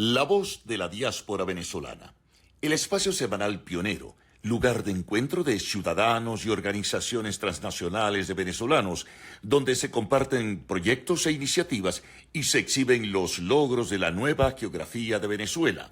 La voz de la diáspora venezolana. El espacio semanal pionero, lugar de encuentro de ciudadanos y organizaciones transnacionales de venezolanos, donde se comparten proyectos e iniciativas y se exhiben los logros de la nueva geografía de Venezuela.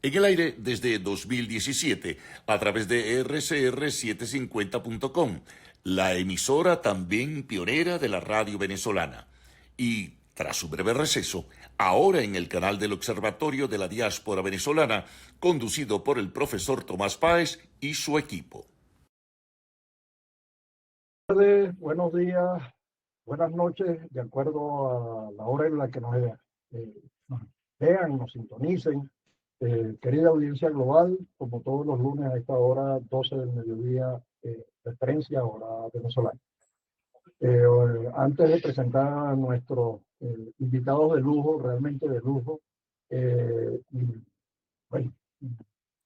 En el aire desde 2017 a través de rcr750.com, la emisora también pionera de la radio venezolana. Y, tras su breve receso, ahora en el canal del Observatorio de la Diáspora Venezolana, conducido por el profesor Tomás Páez y su equipo. Buenos días, buenas noches, de acuerdo a la hora en la que nos vean, nos sintonicen. Querida audiencia global, como todos los lunes a esta hora, 12 del mediodía, referencia hora venezolana. Antes de presentar a nuestros invitados de lujo, realmente de lujo, bueno,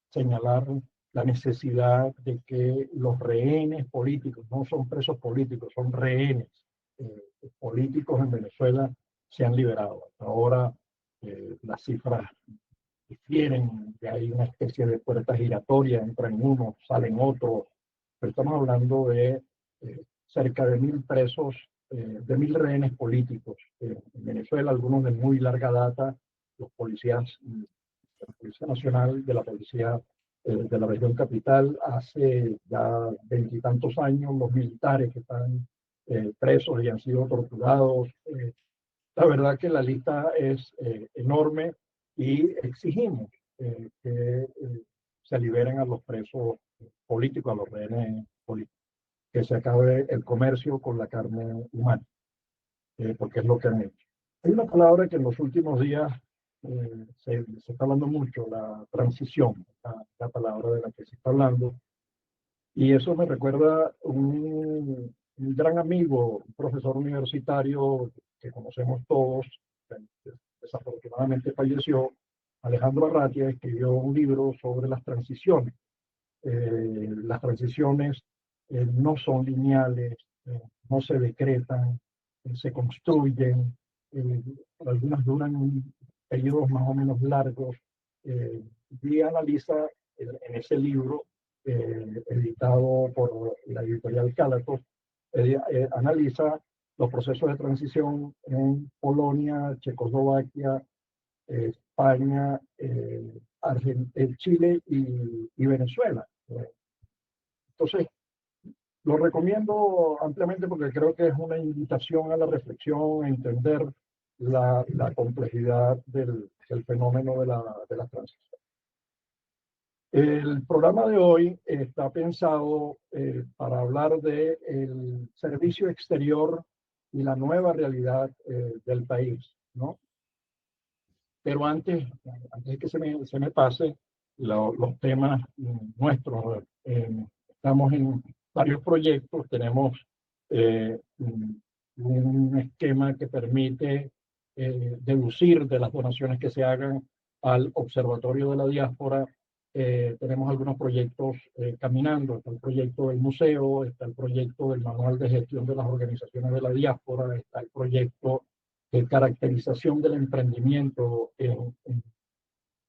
señalar la necesidad de que los rehenes políticos, no son presos políticos, son rehenes políticos en Venezuela, sean liberados. Hasta ahora las cifras difieren, que hay una especie de puerta giratoria, entran unos, salen otros, pero estamos hablando de cerca de 1.000 presos, de 1.000 rehenes políticos en Venezuela, algunos de muy larga data, los policías de la Policía Nacional, de la Policía de la región capital, hace ya 20 y tantos años, los militares que están presos y han sido torturados. La verdad que la lista es enorme y exigimos que se liberen a los presos políticos, a los rehenes políticos, que se acabe el comercio con la carne humana, porque es lo que han hecho. Hay una palabra que en los últimos días se está hablando mucho, la transición, la palabra de la que se está hablando, y eso me recuerda un gran amigo, un profesor universitario que conocemos todos, desafortunadamente falleció, Alejandro Arratia, escribió un libro sobre las transiciones. Las transiciones no son lineales, no se decretan, se construyen, algunas duran periodos más o menos largos, y analiza en ese libro, editado por la editorial Calatos, analiza los procesos de transición en Polonia, Checoslovaquia, España, Chile y Venezuela. Entonces, lo recomiendo ampliamente porque creo que es una invitación a la reflexión, a entender la complejidad del fenómeno de la transición. El programa de hoy está pensado para hablar del servicio exterior y la nueva realidad del país, ¿no? Pero antes de que se me pase, los temas nuestros, estamos en varios proyectos, tenemos un esquema que permite deducir de las donaciones que se hagan al Observatorio de la Diáspora. Tenemos algunos proyectos caminando, está el proyecto del museo, está el proyecto del manual de gestión de las organizaciones de la diáspora, está el proyecto de caracterización del emprendimiento en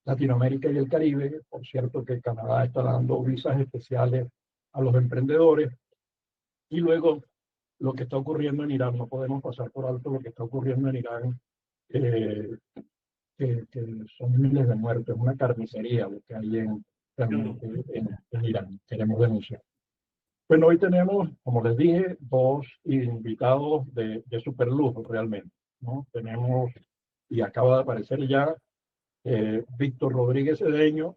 Latinoamérica y el Caribe. Por cierto que Canadá está dando visas especiales a los emprendedores. Y luego lo que está ocurriendo en Irán, no podemos pasar por alto lo que está ocurriendo en Irán, que son miles de muertos, es una carnicería lo que hay en Irán, queremos denunciar. Bueno, hoy tenemos, como les dije, dos invitados de super lujo realmente, ¿no? Tenemos, y acaba de aparecer ya, Víctor Rodríguez Cedeño.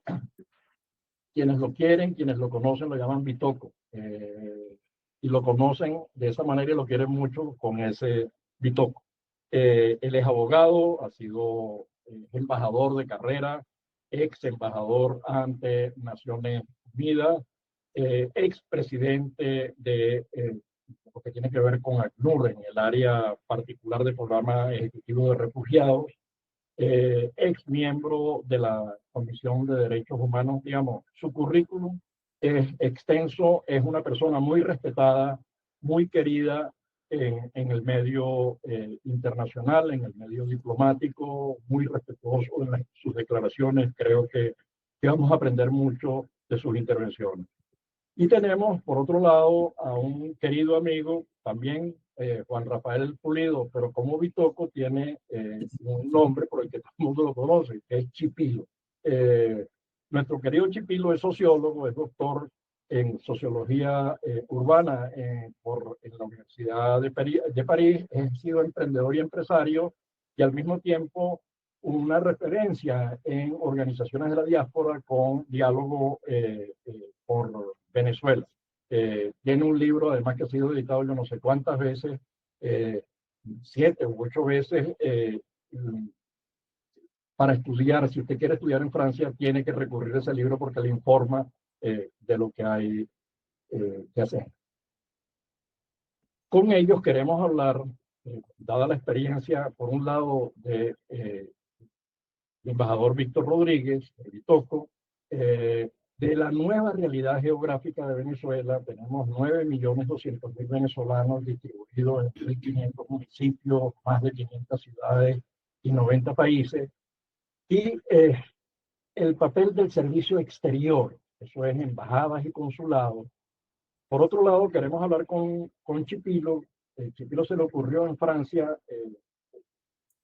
Quienes lo quieren, quienes lo conocen, lo llaman Bitoco. Y lo conocen de esa manera y lo quieren mucho con ese Bitoco. Él es abogado, ha sido embajador de carrera, ex embajador ante Naciones Unidas, ex presidente de lo que tiene que ver con ACNUR en el área particular del Programa Ejecutivo de Refugiados, ex miembro de la Comisión de Derechos Humanos. Digamos, su currículum es extenso, es una persona muy respetada, muy querida, en el medio internacional, en el medio diplomático, muy respetuoso en sus declaraciones. Creo que vamos a aprender mucho de sus intervenciones. Y tenemos, por otro lado, a un querido amigo, también Juan Rafael Pulido, pero como Bitoco tiene un nombre por el que todo el mundo lo conoce, que es Chipilo. Nuestro querido Chipilo es sociólogo, es doctor en sociología urbana en la Universidad de París, ha sido emprendedor y empresario, y al mismo tiempo una referencia en organizaciones de la diáspora con diálogo por Venezuela. Tiene un libro, además, que ha sido editado yo no sé cuántas veces, 7 u 8 veces, para estudiar. Si usted quiere estudiar en Francia, tiene que recurrir a ese libro porque le informa de lo que hay que hacer. Con ellos queremos hablar, dada la experiencia, por un lado, de embajador Víctor Rodríguez, de Bitoco, de la nueva realidad geográfica de Venezuela. Tenemos 9.200.000 venezolanos distribuidos en 1.500 municipios, más de 500 ciudades y 90 países. Y el papel del servicio exterior, eso es embajadas y consulados. Por otro lado, queremos hablar con Chipilo. Chipilo se le ocurrió en Francia, el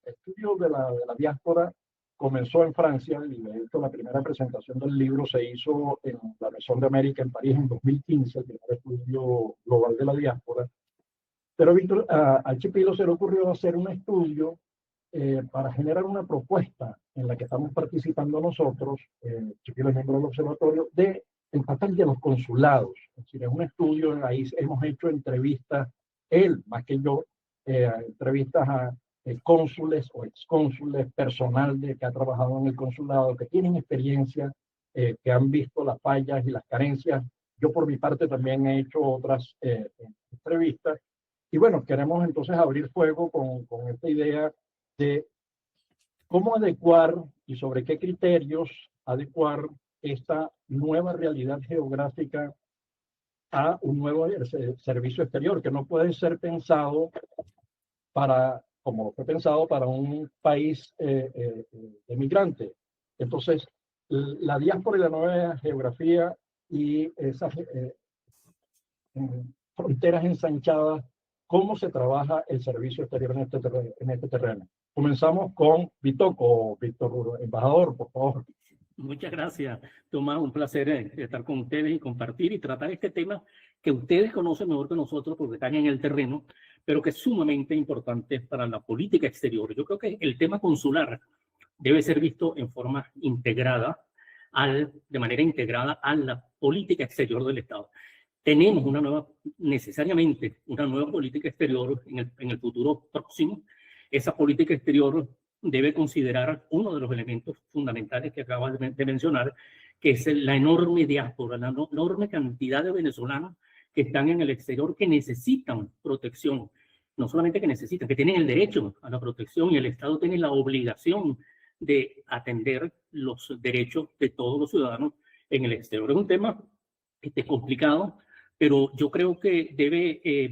estudio de la diáspora comenzó en Francia, y de hecho la primera presentación del libro se hizo en la Maison de América en París en 2015, el primer estudio global de la diáspora. Pero a Chipilo se le ocurrió hacer un estudio para generar una propuesta en la que estamos participando nosotros, Chipilo es miembro del observatorio, de el papel de los consulados. Es decir, es un estudio, ahí hemos hecho entrevistas, él más que yo, entrevistas a cónsules o excónsules, personal que ha trabajado en el consulado, que tienen experiencia, que han visto las fallas y las carencias. Yo por mi parte también he hecho otras entrevistas. Y bueno, queremos entonces abrir fuego con esta idea de cómo adecuar y sobre qué criterios adecuar esta nueva realidad geográfica a un nuevo servicio exterior, que no puede ser pensado como fue pensado para un país de migrantes. Entonces, la diáspora y la nueva geografía y esas fronteras ensanchadas, ¿cómo se trabaja el servicio exterior en este terreno? Comenzamos con Bitoco, Víctor, embajador, por favor. Muchas gracias, Tomás. Un placer estar con ustedes y compartir y tratar este tema que ustedes conocen mejor que nosotros porque están en el terreno, pero que es sumamente importante para la política exterior. Yo creo que el tema consular debe ser visto en forma integrada, de manera integrada a la política exterior del Estado. Tenemos necesariamente una nueva política exterior en el futuro próximo. Esa política exterior debe considerar uno de los elementos fundamentales que acabas de mencionar, que es la enorme diáspora, la enorme cantidad de venezolanos que están en el exterior, que necesitan protección. No solamente que necesitan, que tienen el derecho a la protección, y el Estado tiene la obligación de atender los derechos de todos los ciudadanos en el exterior. Es un tema complicado, pero yo creo que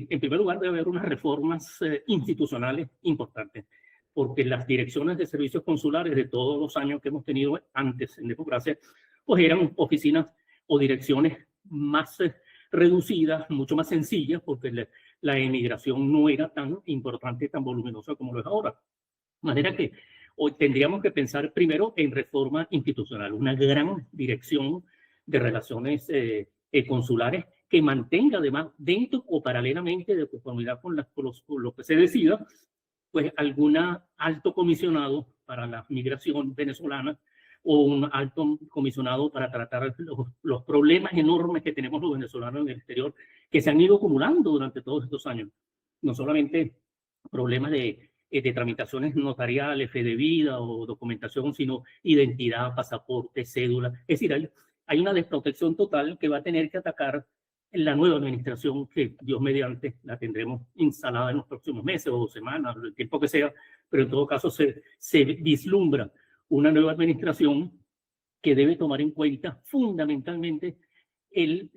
en primer lugar, debe haber unas reformas institucionales importantes, porque las direcciones de servicios consulares de todos los años que hemos tenido antes en democracia, pues eran oficinas o direcciones más reducidas, mucho más sencillas, porque la emigración no era tan importante, tan voluminosa como lo es ahora. De manera que hoy tendríamos que pensar primero en reforma institucional, una gran dirección de relaciones consulares que mantenga además dentro o paralelamente, de conformidad con lo que se decida, pues algún alto comisionado para la migración venezolana o un alto comisionado para tratar los problemas enormes que tenemos los venezolanos en el exterior, que se han ido acumulando durante todos estos años. No solamente problemas de tramitaciones notariales, fe de vida o documentación, sino identidad, pasaporte, cédula. Es decir, hay una desprotección total que va a tener que atacar la nueva administración, que Dios mediante la tendremos instalada en los próximos meses o semanas, el tiempo que sea, pero en todo caso se vislumbra una nueva administración que debe tomar en cuenta fundamentalmente el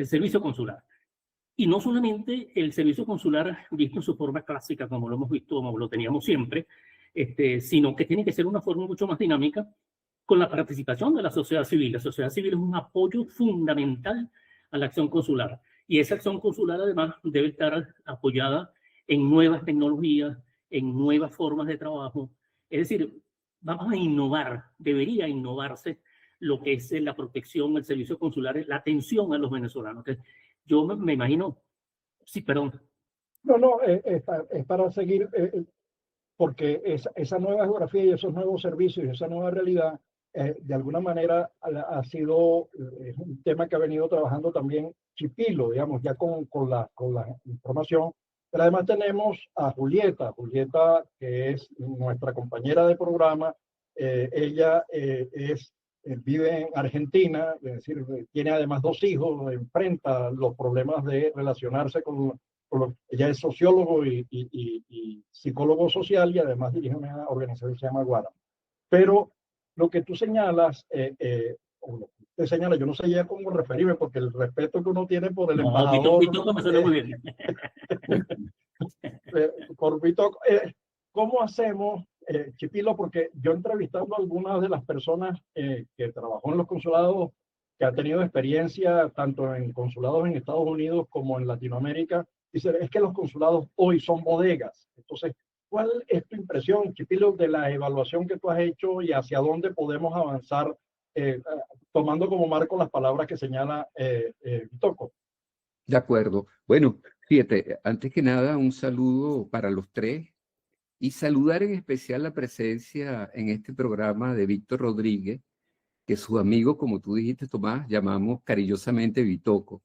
servicio consular. Y no solamente el servicio consular visto en su forma clásica, como lo hemos visto, como lo teníamos siempre, sino que tiene que ser una forma mucho más dinámica con la participación de la sociedad civil. La sociedad civil es un apoyo fundamental a la acción consular. Y esa acción consular además debe estar apoyada en nuevas tecnologías, en nuevas formas de trabajo. Es decir, vamos a innovar, debería innovarse lo que es la protección, el servicio consular, la atención a los venezolanos. Yo me imagino, sí, perdón. No, no, es para seguir, porque esa nueva geografía y esos nuevos servicios y esa nueva realidad, de alguna manera ha sido un tema que ha venido trabajando también Chipilo, digamos, ya con la información. Pero además tenemos a Julieta, que es nuestra compañera de programa. Ella vive en Argentina, es decir, tiene además 2 hijos, enfrenta los problemas de relacionarse ella es sociólogo y psicólogo social y además dirige una organización que se llama Guara. Pero lo que tú señalas, o lo que usted señala, yo no sé ya cómo referirme, porque el respeto que uno tiene por el embajador. Vito me suena muy bien. Por Vito, ¿cómo hacemos, Chipilo? Porque yo entrevistando a algunas de las personas que trabajó en los consulados, que ha tenido experiencia tanto en consulados en Estados Unidos como en Latinoamérica, dice, es que los consulados hoy son bodegas. Entonces, ¿cuál es tu impresión, Chipilo, de la evaluación que tú has hecho y hacia dónde podemos avanzar, tomando como marco las palabras que señala Vitoco? De acuerdo. Bueno, fíjate, antes que nada, un saludo para los 3 y saludar en especial la presencia en este programa de Víctor Rodríguez, que sus amigos, como tú dijiste, Tomás, llamamos cariñosamente Vitoco.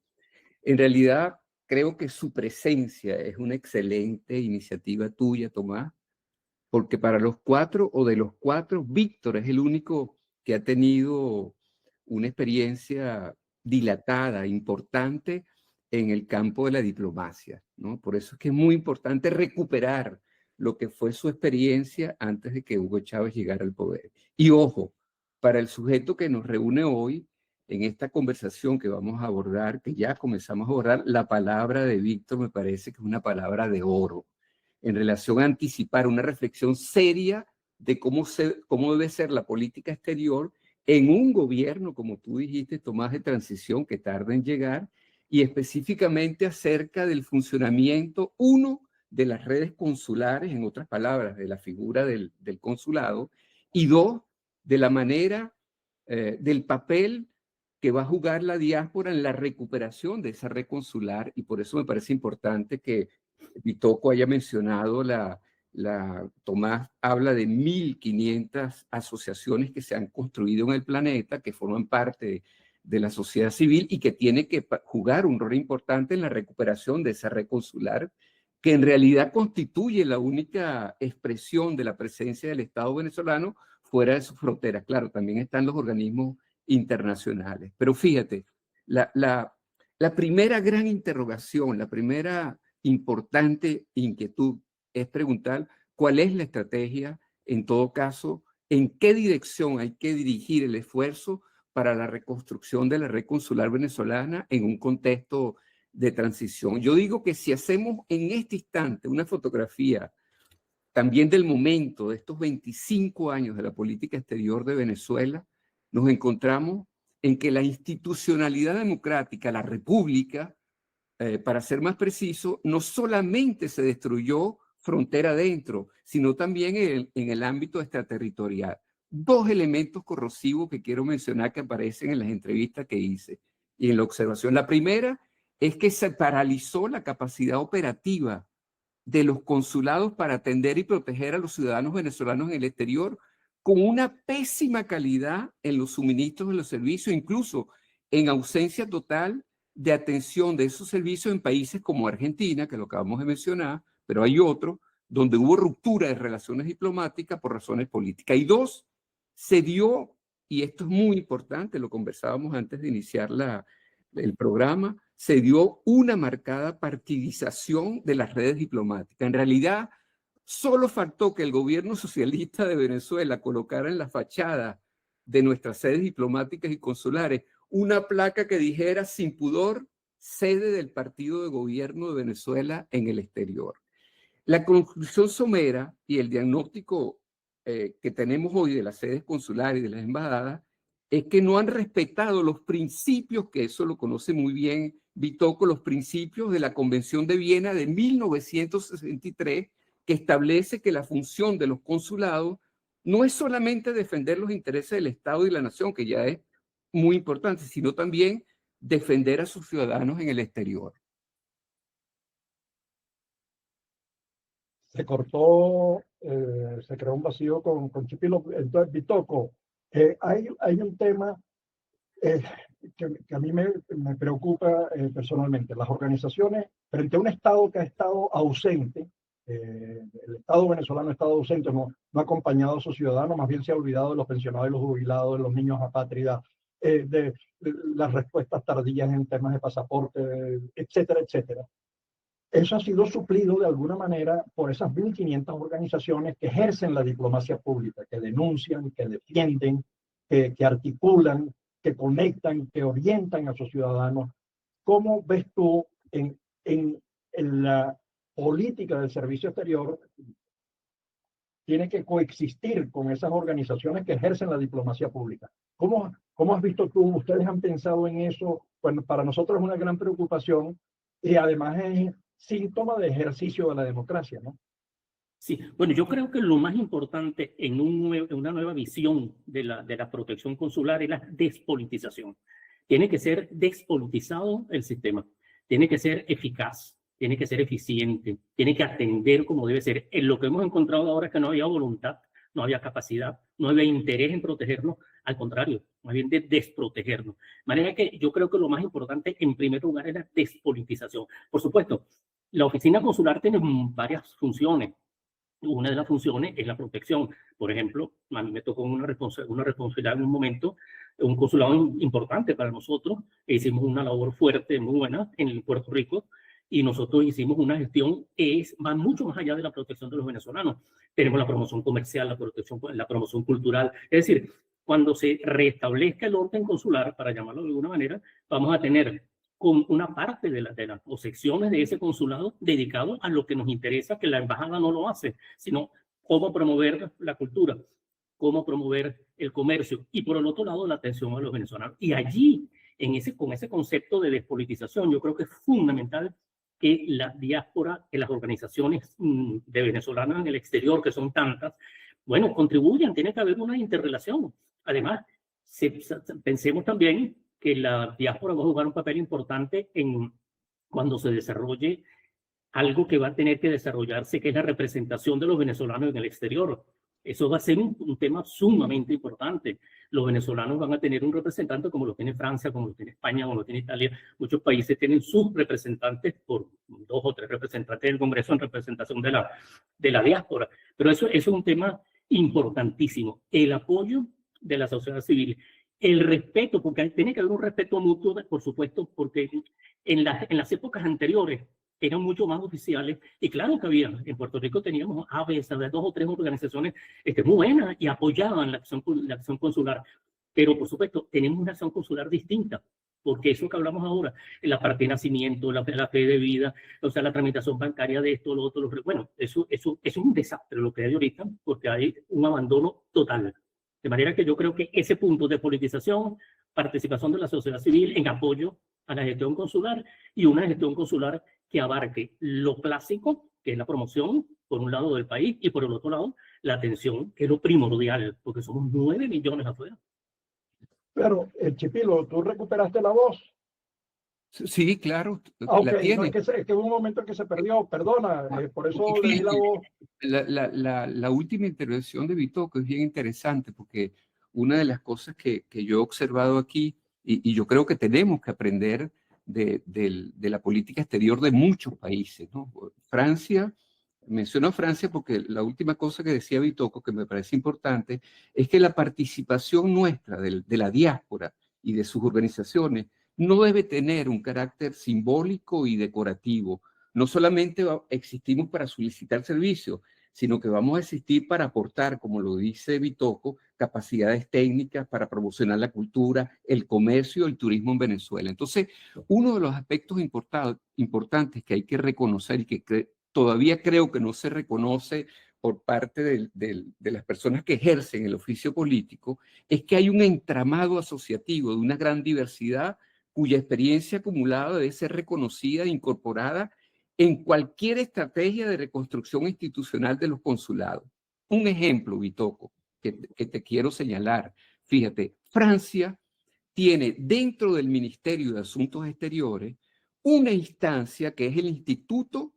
En realidad, creo que su presencia es una excelente iniciativa tuya, Tomás, porque para los 4 o de los 4, Víctor es el único que ha tenido una experiencia dilatada, importante en el campo de la diplomacia, ¿no? Por eso es que es muy importante recuperar lo que fue su experiencia antes de que Hugo Chávez llegara al poder. Y ojo, para el sujeto que nos reúne hoy, en esta conversación que vamos a abordar, que ya comenzamos a abordar, la palabra de Víctor me parece que es una palabra de oro en relación a anticipar una reflexión seria de cómo debe ser la política exterior en un gobierno, como tú dijiste, Tomás, de transición que tarda en llegar, y específicamente acerca del funcionamiento, uno, de las redes consulares, en otras palabras, de la figura del consulado, y 2, de la manera, del papel que va a jugar la diáspora en la recuperación de esa red consular, y por eso me parece importante que Vitoco haya mencionado Tomás habla de 1.500 asociaciones que se han construido en el planeta, que forman parte de la sociedad civil y que tiene que jugar un rol importante en la recuperación de esa red consular, que en realidad constituye la única expresión de la presencia del Estado venezolano fuera de sus fronteras. Claro, también están los organismos internacionales. Pero fíjate, la primera gran interrogación, la primera importante inquietud es preguntar cuál es la estrategia, en todo caso, en qué dirección hay que dirigir el esfuerzo para la reconstrucción de la red consular venezolana en un contexto de transición. Yo digo que si hacemos en este instante una fotografía también del momento de estos 25 años de la política exterior de Venezuela, nos encontramos en que la institucionalidad democrática, la república, para ser más preciso, no solamente se destruyó frontera adentro, sino también en el ámbito extraterritorial. 2 elementos corrosivos que quiero mencionar que aparecen en las entrevistas que hice y en la observación. La primera es que se paralizó la capacidad operativa de los consulados para atender y proteger a los ciudadanos venezolanos en el exterior, con una pésima calidad en los suministros de los servicios, incluso en ausencia total de atención de esos servicios en países como Argentina, que lo acabamos de mencionar, pero hay otros donde hubo ruptura de relaciones diplomáticas por razones políticas. Y 2, se dio, y esto es muy importante, lo conversábamos antes de iniciar el programa, se dio una marcada partidización de las redes diplomáticas. En realidad, solo faltó que el gobierno socialista de Venezuela colocara en la fachada de nuestras sedes diplomáticas y consulares una placa que dijera sin pudor, sede del partido de gobierno de Venezuela en el exterior. La conclusión somera y el diagnóstico que tenemos hoy de las sedes consulares y de las embajadas es que no han respetado los principios, que eso lo conoce muy bien Vitocco, los principios de la Convención de Viena de 1963, que establece que la función de los consulados no es solamente defender los intereses del Estado y la nación, que ya es muy importante, sino también defender a sus ciudadanos en el exterior. Se cortó, se creó un vacío con Chipilo. Entonces, Vitocco, hay un tema que a mí me preocupa personalmente. Las organizaciones, frente a un Estado que ha estado ausente, el Estado venezolano ha estado ausente, no ha acompañado a sus ciudadanos, más bien se ha olvidado de los pensionados y los jubilados, de los niños apátridas, de las respuestas tardías en temas de pasaporte, etcétera, etcétera. Eso ha sido suplido de alguna manera por esas 1.500 organizaciones que ejercen la diplomacia pública, que denuncian, que defienden, que articulan, que conectan, que orientan a sus ciudadanos. ¿Cómo ves tú en la política del servicio exterior tiene que coexistir con esas organizaciones que ejercen la diplomacia pública? ¿Cómo has visto tú? ¿Ustedes han pensado en eso? Bueno, para nosotros es una gran preocupación y además es síntoma de ejercicio de la democracia, ¿no? Sí, bueno, yo creo que lo más importante en una nueva visión de la protección consular es la despolitización. Tiene que ser despolitizado el sistema, tiene que ser eficaz, tiene que ser eficiente, tiene que atender como debe ser. En lo que hemos encontrado ahora es que no había voluntad, no había capacidad, no había interés en protegernos, al contrario, más bien de desprotegernos. De manera que yo creo que lo más importante en primer lugar es la despolitización. Por supuesto, la oficina consular tiene varias funciones. Una de las funciones es la protección. Por ejemplo, a mí me tocó una responsabilidad en un momento, un consulado importante para nosotros. Hicimos una labor fuerte, muy buena en Puerto Rico, y nosotros hicimos una gestión que va mucho más allá de la protección de los venezolanos. Tenemos la promoción comercial, la promoción cultural. Es decir, cuando se restablezca el orden consular, para llamarlo de alguna manera, vamos a tener con una parte o secciones de ese consulado dedicado a lo que nos interesa, que la embajada no lo hace, sino cómo promover la cultura, cómo promover el comercio y por el otro lado la atención a los venezolanos. Y allí, con ese concepto de despolitización, yo creo que es fundamental que la diáspora, que las organizaciones de venezolanos en el exterior, que son tantas, bueno, contribuyan, tiene que haber una interrelación. Además, pensemos también que la diáspora va a jugar un papel importante cuando se desarrolle algo que va a tener que desarrollarse, que es la representación de los venezolanos en el exterior. Eso va a ser un tema sumamente importante. Los venezolanos van a tener un representante como lo tiene Francia, como lo tiene España, como lo tiene Italia. Muchos países tienen sus representantes, por 2 o 3 representantes del Congreso en representación de la diáspora. Pero eso es un tema importantísimo. El apoyo de la sociedad civil. El respeto, porque tiene que haber un respeto mutuo, por supuesto, porque en las épocas anteriores eran mucho más oficiales, y claro que había, en Puerto Rico teníamos a veces 2 o 3 organizaciones muy buenas y apoyaban la acción consular, pero por supuesto tenemos una acción consular distinta, porque eso que hablamos ahora, la parte de nacimiento, la fe de vida, o sea, la tramitación bancaria de esto, lo otro, bueno, eso es un desastre lo que hay ahorita, porque hay un abandono total. De manera que yo creo que ese punto de politización, participación de la sociedad civil en apoyo a la gestión consular y una gestión consular que abarque lo clásico, que es la promoción, por un lado del país, y por el otro lado, la atención, que es lo primordial, porque somos 9 millones afuera. Pero, Chipilo, ¿tú recuperaste la voz? Sí, claro, la tiene. No, es que hubo un momento en que se perdió, perdona, por eso le di la voz. La última intervención de Vitocco es bien interesante, porque una de las cosas que yo he observado aquí, y yo creo que tenemos que aprender de la política exterior de muchos países, ¿no? Francia, menciono Francia porque la última cosa que decía Vitocco, que me parece importante, es que la participación nuestra de la diáspora y de sus organizaciones no debe tener un carácter simbólico y decorativo. No solamente existimos para solicitar servicios, sino que vamos a existir para aportar, como lo dice Vitocco, capacidades técnicas para promocionar la cultura, el comercio, el turismo en Venezuela. Entonces, uno de los aspectos importantes que hay que reconocer y que todavía creo que no se reconoce por parte de las personas que ejercen el oficio político, es que hay un entramado asociativo de una gran diversidad cuya experiencia acumulada debe ser reconocida e incorporada en cualquier estrategia de reconstrucción institucional de los consulados. Un ejemplo, Bitoco, que te quiero señalar. Fíjate, Francia tiene dentro del Ministerio de Asuntos Exteriores una instancia que es el Instituto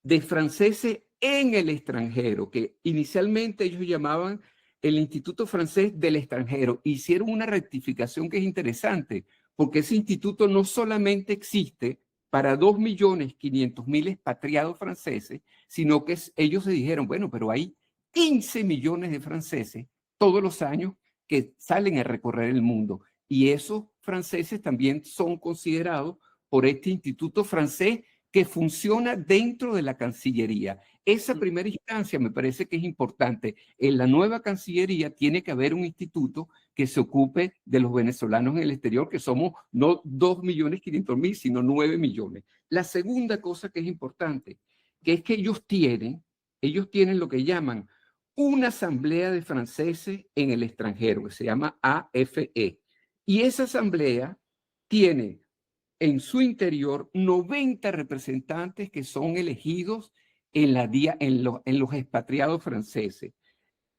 de Franceses en el extranjero, que inicialmente ellos llamaban el Instituto Francés del Extranjero. Hicieron una rectificación que es interesante, porque ese instituto no solamente existe para 2.500.000 expatriados franceses, sino que ellos se dijeron, bueno, pero hay 15 millones de franceses todos los años que salen a recorrer el mundo. Y esos franceses también son considerados por este instituto francés que funciona dentro de la Cancillería. Esa primera instancia me parece que es importante. En la nueva Cancillería tiene que haber un instituto que se ocupe de los venezolanos en el exterior, que somos no 2.500.000, sino 9 millones. La segunda cosa que es importante, que es que ellos tienen lo que llaman una asamblea de franceses en el extranjero, que se llama AFE. Y esa asamblea tiene en su interior 90 representantes que son elegidos en los expatriados franceses.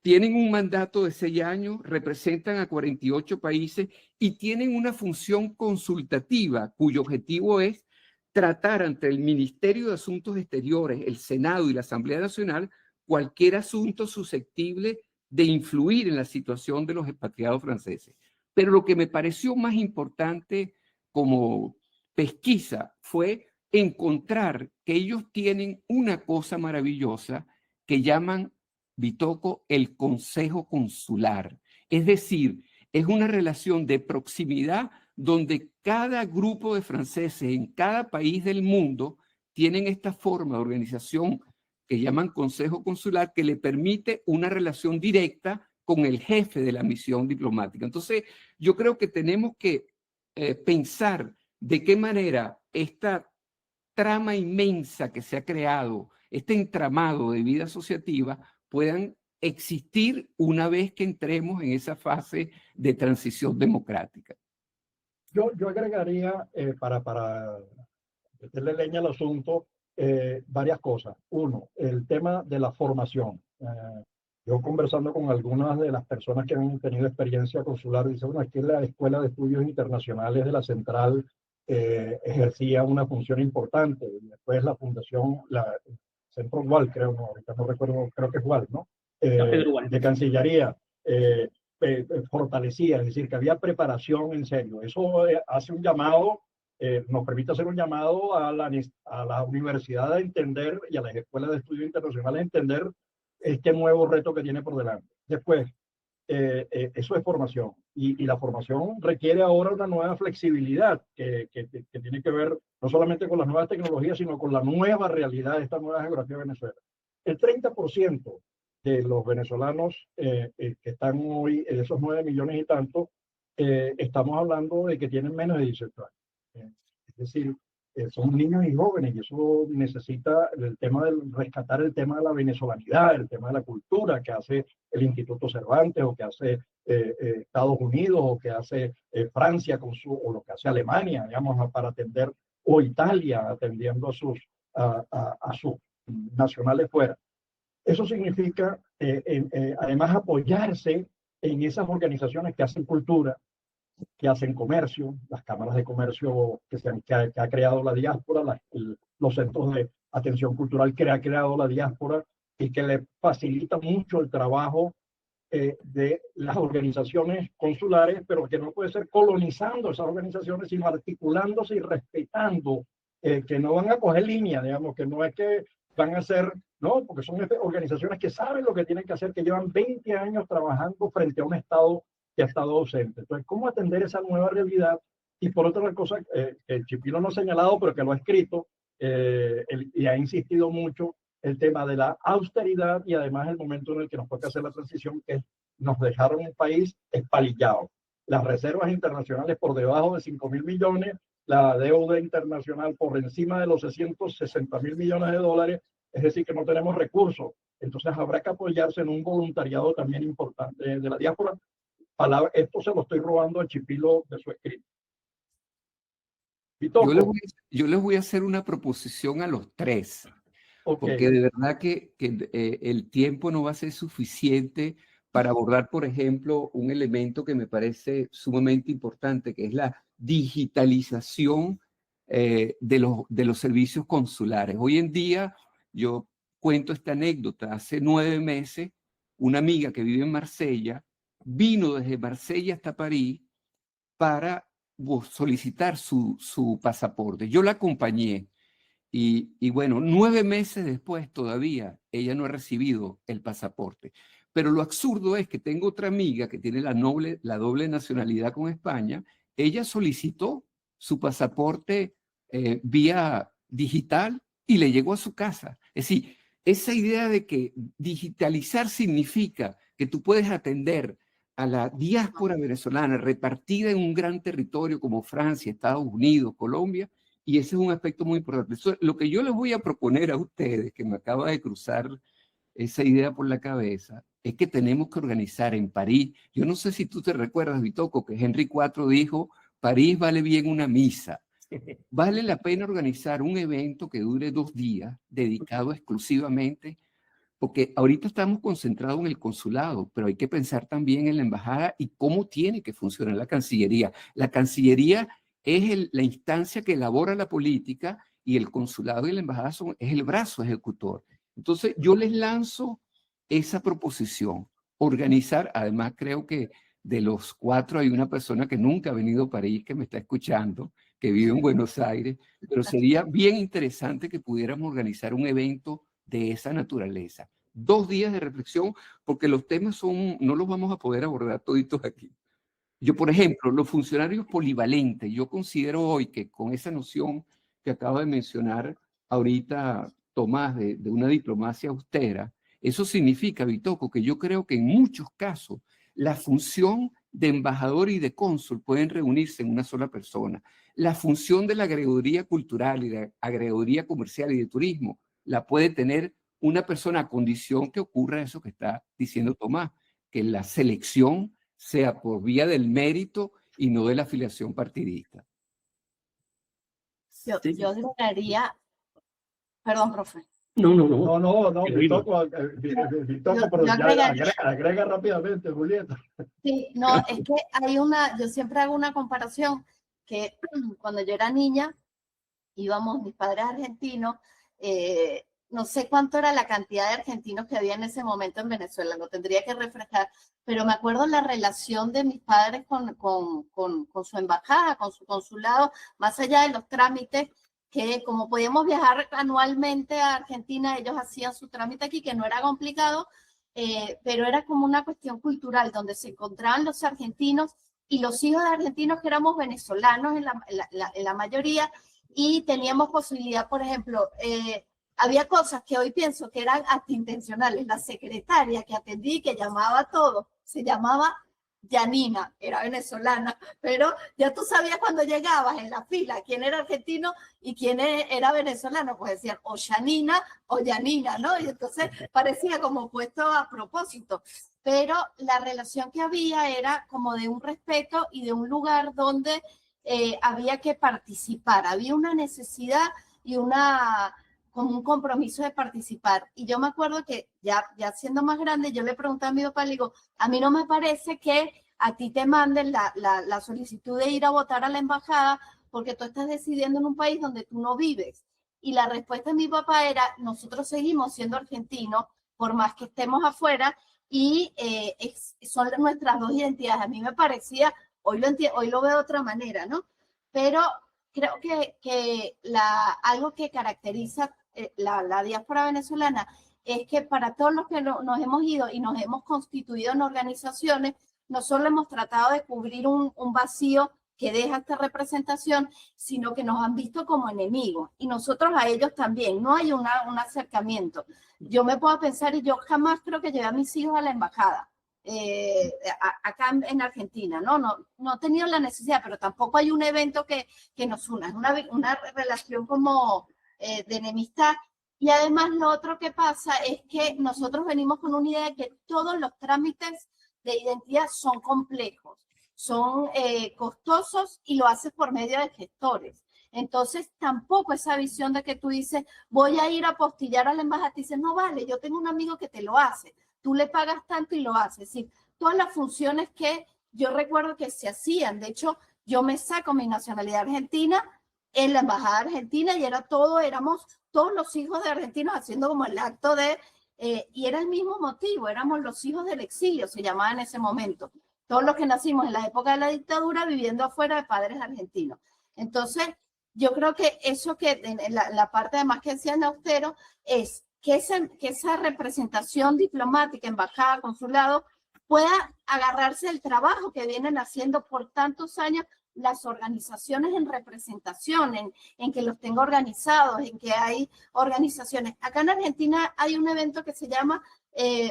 Tienen un mandato de 6 años, representan a 48 países y tienen una función consultativa cuyo objetivo es tratar ante el Ministerio de Asuntos Exteriores, el Senado y la Asamblea Nacional cualquier asunto susceptible de influir en la situación de los expatriados franceses. Pero lo que me pareció más importante como pesquisa fue encontrar que ellos tienen una cosa maravillosa que llaman, Bitoco, el Consejo Consular. Es decir, es una relación de proximidad donde cada grupo de franceses en cada país del mundo tienen esta forma de organización que llaman Consejo Consular, que le permite una relación directa con el jefe de la misión diplomática. Entonces, yo creo que tenemos que pensar de qué manera esta trama inmensa que se ha creado, este entramado de vida asociativa, puedan existir una vez que entremos en esa fase de transición democrática. Yo agregaría, para meterle leña al asunto, varias cosas. Uno, el tema de la formación. Yo conversando con algunas de las personas que han tenido experiencia consular, dicen, bueno, aquí la Escuela de Estudios Internacionales de la Central ejercía una función importante. Y después la fundación, la Centro Gual, creo, no, ahorita no recuerdo, creo que es Gual, ¿no? De Cancillería, fortalecía, es decir, que había preparación en serio. Eso hace un llamado, nos permite hacer un llamado a la universidad a entender y a las escuelas de estudios internacionales a entender este nuevo reto que tiene por delante. Después, eso es formación. Y la formación requiere ahora una nueva flexibilidad que tiene que ver no solamente con las nuevas tecnologías, sino con la nueva realidad de esta nueva geografía de Venezuela. El 30% de los venezolanos que están hoy, en esos 9 millones y tanto, estamos hablando de que tienen menos de 18 años. Es decir, son niños y jóvenes, y eso necesita el tema del rescatar el tema de la venezolanidad, el tema de la cultura que hace el Instituto Cervantes, o que hace Estados Unidos, o que hace Francia o lo que hace Alemania, digamos, para atender, o Italia atendiendo a sus nacionales fuera. Eso significa, además, apoyarse en esas organizaciones que hacen cultura, que hacen comercio, las cámaras de comercio que ha creado la diáspora, los centros de atención cultural que ha creado la diáspora, y que le facilita mucho el trabajo de las organizaciones consulares, pero que no puede ser colonizando esas organizaciones, sino articulándose y respetando, que no van a coger línea, digamos, que no es que van a ser, no, porque son organizaciones que saben lo que tienen que hacer, que llevan 20 años trabajando frente a un Estado que ha estado ausente. Entonces, ¿cómo atender esa nueva realidad? Y por otra cosa, que Chipilo no ha señalado, pero que lo ha escrito y ha insistido mucho, el tema de la austeridad y además el momento en el que nos toca hacer la transición, que nos dejaron un país espalillado. Las reservas internacionales por debajo de 5.000 millones, la deuda internacional por encima de los 660.000 millones de dólares, es decir, que no tenemos recursos. Entonces habrá que apoyarse en un voluntariado también importante de la diáspora. Esto se lo estoy robando a Chipilo de su escrito. Yo les voy a hacer una proposición a los tres, Okay. porque de verdad que el tiempo no va a ser suficiente para abordar, por ejemplo, un elemento que me parece sumamente importante, que es la digitalización de los servicios consulares. Hoy en día, yo cuento esta anécdota, hace 9 meses, una amiga que vive en Marsella vino desde Marsella hasta París para solicitar su pasaporte. Yo la acompañé y bueno, 9 meses después todavía ella no ha recibido el pasaporte. Pero lo absurdo es que tengo otra amiga que tiene la doble nacionalidad con España. Ella solicitó su pasaporte vía digital y le llegó a su casa. Es decir, esa idea de que digitalizar significa que tú puedes atender a la diáspora venezolana repartida en un gran territorio como Francia, Estados Unidos, Colombia, y ese es un aspecto muy importante. Eso, lo que yo les voy a proponer a ustedes, que me acaba de cruzar esa idea por la cabeza, es que tenemos que organizar en París. Yo no sé si tú te recuerdas, Bitoco, que Henry IV dijo, París vale bien una misa. Vale la pena organizar un evento que dure 2 días, dedicado exclusivamente, porque ahorita estamos concentrados en el consulado, pero hay que pensar también en la embajada y cómo tiene que funcionar la Cancillería. La Cancillería es la instancia que elabora la política y el consulado y la embajada es el brazo ejecutor. Entonces, yo les lanzo esa proposición, organizar, además creo que de los 4 hay una persona que nunca ha venido a París, que me está escuchando, que vive en Buenos Aires, pero sería bien interesante que pudiéramos organizar un evento de esa naturaleza. 2 días de reflexión, porque los temas no los vamos a poder abordar toditos aquí. Yo, por ejemplo, los funcionarios polivalentes, yo considero hoy que con esa noción que acaba de mencionar ahorita Tomás de una diplomacia austera, eso significa, Bitoco, que yo creo que en muchos casos la función de embajador y de cónsul pueden reunirse en una sola persona. La función de la agregaduría cultural y la agregaduría comercial y de turismo la puede tener una persona a condición que ocurra eso que está diciendo Tomás, que la selección sea por vía del mérito y no de la afiliación partidista. Yo agregaría, perdón, profe. No, Bitoco, pero ya agrega rápidamente, Julieta. Sí, no, es que yo siempre hago una comparación que cuando yo era niña, íbamos mis padres argentinos, no sé cuánto era la cantidad de argentinos que había en ese momento en Venezuela, lo tendría que refrescar, pero me acuerdo la relación de mis padres con su embajada, con su consulado, más allá de los trámites, que como podíamos viajar anualmente a Argentina, ellos hacían su trámite aquí, que no era complicado, pero era como una cuestión cultural, donde se encontraban los argentinos y los hijos de argentinos que éramos venezolanos en la mayoría, y teníamos posibilidad, por ejemplo, había cosas que hoy pienso que eran hasta intencionales. La secretaria que atendí, que llamaba a todos, se llamaba Yanina, era venezolana, pero ya tú sabías cuando llegabas en la fila quién era argentino y quién era venezolano, pues decían o Yanina o Yanina, ¿no? Y entonces parecía como puesto a propósito, pero la relación que había era como de un respeto y de un lugar donde había que participar, había una necesidad y como un compromiso de participar. Y yo me acuerdo que ya siendo más grande, yo le pregunté a mi papá, le digo, a mí no me parece que a ti te manden la solicitud de ir a votar a la embajada porque tú estás decidiendo en un país donde tú no vives. Y la respuesta de mi papá era, nosotros seguimos siendo argentinos, por más que estemos afuera, y son nuestras 2 identidades. A mí me parecía, hoy lo veo de otra manera, ¿no? Pero creo que algo que caracteriza la diáspora venezolana es que para todos los que nos hemos ido y nos hemos constituido en organizaciones, no solo hemos tratado de cubrir un vacío que deja esta representación, sino que nos han visto como enemigos y nosotros a ellos también. No hay un acercamiento. Yo me puedo pensar, y yo jamás creo que llevé a mis hijos a la embajada. Acá en Argentina, no he tenido la necesidad, pero tampoco hay un evento que nos una, es una relación como de enemistad. Y además lo otro que pasa es que nosotros venimos con una idea de que todos los trámites de identidad son complejos, son costosos y lo haces por medio de gestores. Entonces tampoco esa visión de que tú dices, voy a ir a apostillar a la embajada, te dices, no vale, yo tengo un amigo que te lo hace. Tú le pagas tanto y lo haces. Es decir, todas las funciones que yo recuerdo que se hacían. De hecho, yo me saco mi nacionalidad argentina en la embajada argentina y éramos todos los hijos de argentinos haciendo como el acto de, y era el mismo motivo, éramos los hijos del exilio, se llamaba en ese momento. Todos los que nacimos en la época de la dictadura viviendo afuera de padres argentinos. Entonces, yo creo que eso que en la parte además que decían Austero es que esa representación diplomática, embajada, consulado, pueda agarrarse del trabajo que vienen haciendo por tantos años las organizaciones en representación, en que los tenga organizados, en que hay organizaciones. Acá en Argentina hay un evento que se llama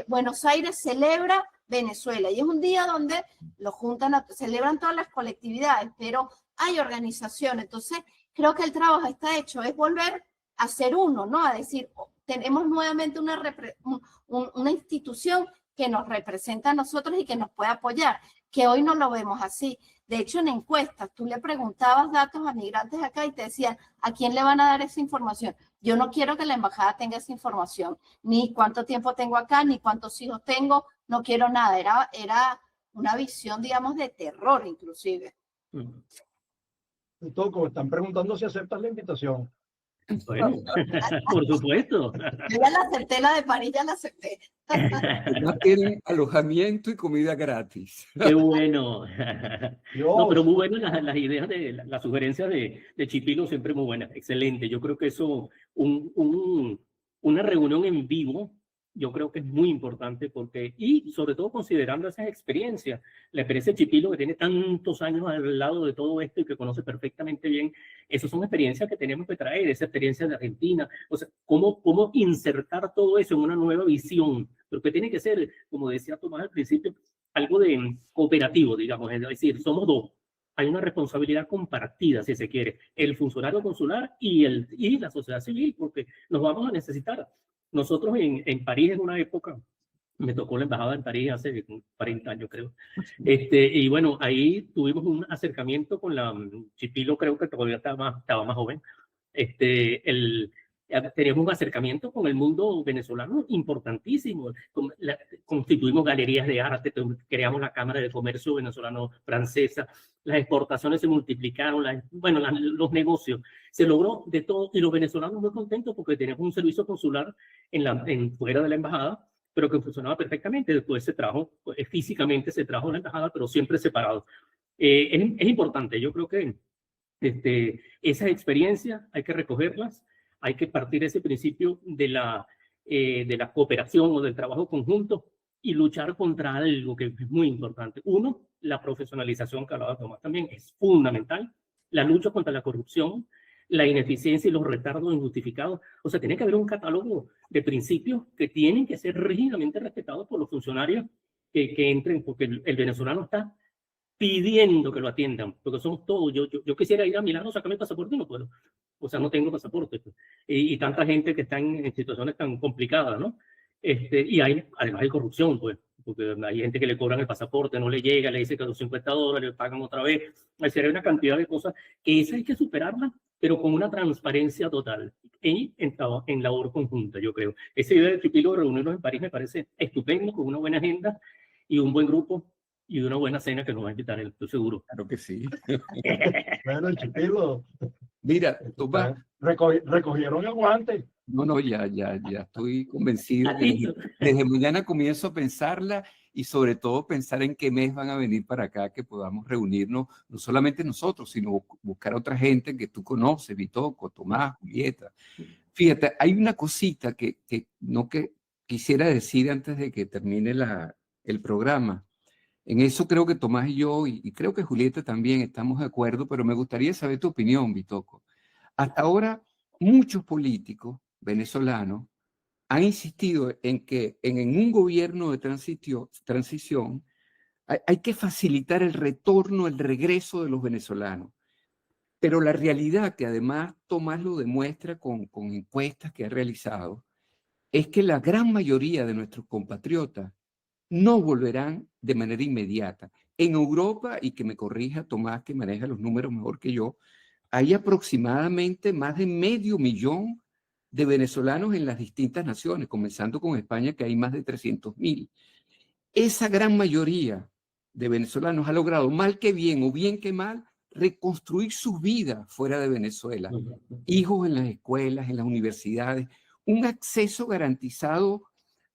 Buenos Aires Celebra Venezuela, y es un día donde lo juntan, celebran todas las colectividades, pero hay organización. Entonces, creo que el trabajo está hecho, es volver a ser uno, ¿no? A decir, tenemos nuevamente una institución que nos representa a nosotros y que nos puede apoyar, que hoy no lo vemos así. De hecho, en encuestas, tú le preguntabas datos a migrantes acá y te decían, ¿a quién le van a dar esa información? Yo no quiero que la embajada tenga esa información, ni cuánto tiempo tengo acá, ni cuántos hijos tengo, no quiero nada. Era una visión, digamos, de terror inclusive. Toco, están preguntando si aceptas la invitación. Bueno, por supuesto. Yo ya la acepté, la de París ya la acepté. Además tienen alojamiento y comida gratis. Qué bueno. Dios. No, pero muy buenas las ideas las sugerencias de Chipilo, siempre muy buenas. Excelente. Yo creo que eso, una reunión en vivo, yo creo que es muy importante porque, y sobre todo considerando esas experiencias, la experiencia de Chipilo que tiene tantos años al lado de todo esto y que conoce perfectamente bien, esas son experiencias que tenemos que traer, esa experiencia de Argentina, o sea, cómo insertar todo eso en una nueva visión, pero que tiene que ser, como decía Tomás al principio, algo de cooperativo, digamos, es decir, somos dos. Hay una responsabilidad compartida, si se quiere, el funcionario consular y la sociedad civil, porque nos vamos a necesitar. Nosotros en París, en una época, me tocó la embajada en París hace 40 años, creo. Y bueno, ahí tuvimos un acercamiento con la Chipilo, creo que todavía estaba más joven. Teníamos un acercamiento con el mundo venezolano importantísimo. Constituimos galerías de arte, creamos la Cámara de Comercio Venezolano-Francesa, las exportaciones se multiplicaron, los negocios. Se logró de todo y los venezolanos muy contentos porque teníamos un servicio consular fuera de la embajada, pero que funcionaba perfectamente. Después se trajo, físicamente se trajo a la embajada, pero siempre separado. Es importante, yo creo que esas experiencias hay que recogerlas, hay que partir de ese principio de la cooperación o del trabajo conjunto y luchar contra algo que es muy importante. Uno, la profesionalización, que hablaba Tomás también, es fundamental. La lucha contra la corrupción, la ineficiencia y los retardos injustificados. O sea, tiene que haber un catálogo de principios que tienen que ser rígidamente respetados por los funcionarios que entren, porque el venezolano está pidiendo que lo atiendan, porque somos todos. Yo quisiera ir a Milán a sacarme el pasaporte y no puedo. O sea, no tengo pasaporte. Y tanta gente que está en situaciones tan complicadas, ¿no? Y además hay corrupción, pues, porque hay gente que le cobran el pasaporte, no le llega, le dice que los $50 le pagan otra vez. Es decir, hay una cantidad de cosas que esas hay que superarlas, pero con una transparencia total y en labor conjunta, yo creo. Esa idea de Chipilo de reunirnos en París me parece estupendo, con una buena agenda y un buen grupo y una buena cena que nos va a invitar, estoy seguro. Claro que sí. Bueno, el Chipilo. Mira, Tomás. Recogieron el guante. No, ya estoy convencido. Desde mañana comienzo a pensarla y sobre todo pensar en qué mes van a venir para acá, que podamos reunirnos, no solamente nosotros, sino buscar a otra gente que tú conoces, Vitoco, Tomás, Julieta. Fíjate, hay una cosita que quisiera decir antes de que termine el programa. En eso creo que Tomás y yo, y creo que Julieta también estamos de acuerdo, pero me gustaría saber tu opinión, Bitoco. Hasta ahora, muchos políticos venezolanos han insistido en que en un gobierno de transición hay que facilitar el retorno, el regreso de los venezolanos. Pero la realidad, que además Tomás lo demuestra con encuestas que ha realizado, es que la gran mayoría de nuestros compatriotas no volverán de manera inmediata. En Europa, y que me corrija Tomás, que maneja los números mejor que yo, hay aproximadamente más de 500.000 de venezolanos en las distintas naciones, comenzando con España, que hay más de 300.000. Esa gran mayoría de venezolanos ha logrado, mal que bien o bien que mal, reconstruir sus vidas fuera de Venezuela. Hijos en las escuelas, en las universidades, un acceso garantizado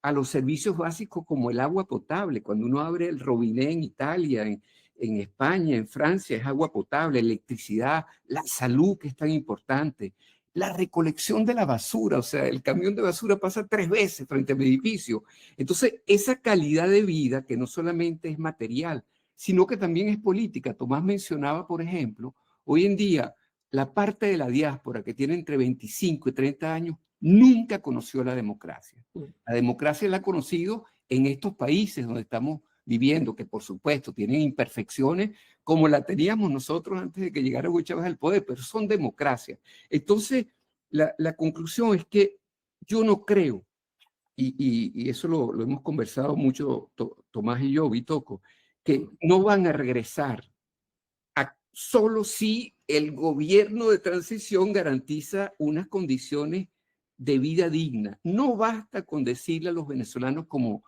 a los servicios básicos como el agua potable. Cuando uno abre el robinet en Italia, en España, en Francia, es agua potable, electricidad, la salud, que es tan importante, la recolección de la basura, o sea, el camión de basura pasa 3 veces frente a mi edificio. Entonces, esa calidad de vida, que no solamente es material, sino que también es política. Tomás mencionaba, por ejemplo, hoy en día, la parte de la diáspora que tiene entre 25 y 30 años nunca conoció la democracia. La democracia la ha conocido en estos países donde estamos viviendo, que por supuesto tienen imperfecciones como la teníamos nosotros antes de que llegara Hugo Chávez al poder, pero son democracias. Entonces, la conclusión es que yo no creo, y eso lo hemos conversado mucho Tomás y yo, Bitoco, que no van a regresar solo si el gobierno de transición garantiza unas condiciones de vida digna. No basta con decirle a los venezolanos, como